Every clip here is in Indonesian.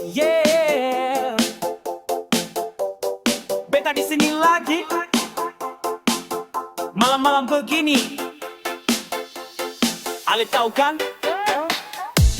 Yeah, beta di sini lagi malam-malam begini. Ale tahu kan?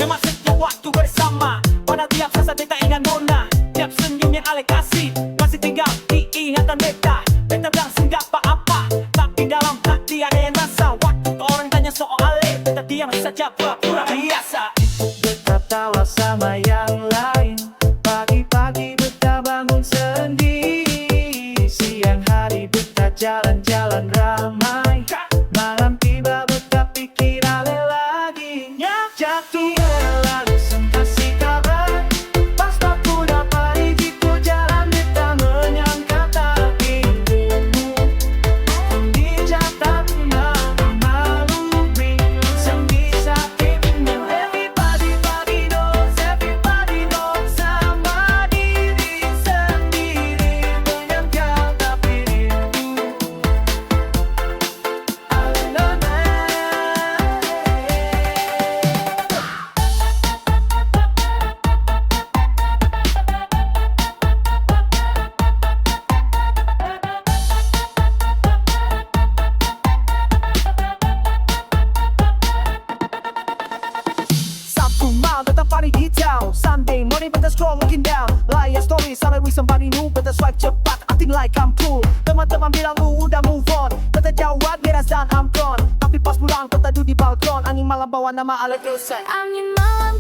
Memang setiap waktu bersama, pada tiap saat beta ingat nona. Tiap senyum yang Ale kasih masih tinggal di ingatan beta. Beta bilang enggak apa-apa, tapi dalam hati ada yang rasa. Waktu orang tanya soal Ale, beta diam saja pura-pura biasa. Beta tawa sama yang lain, pagi-pagi beta bangun sendiri. Siang hari beta jalan-jalan ramai, malam tiba beta pikir Ale lagi. Jatuh lalu kasih kabar, pas waktu dapat izinku jalan beta menyangka tapi di jatah malu bingung sendiri sakit. Everybody knows sama diri sendiri menyangka tapi Sabtu malam beta party di town, Sunday morning beta scroll looking down, liar story sampai with somebody new. Beta swipe cepat, acting like I'm cool. Teman-teman bilang lu udah move on, beta jawab beres dan I'm gone. Tapi pas pulang beta duduk di balkon, angin malam bawa nama Ale terus say, Angin malam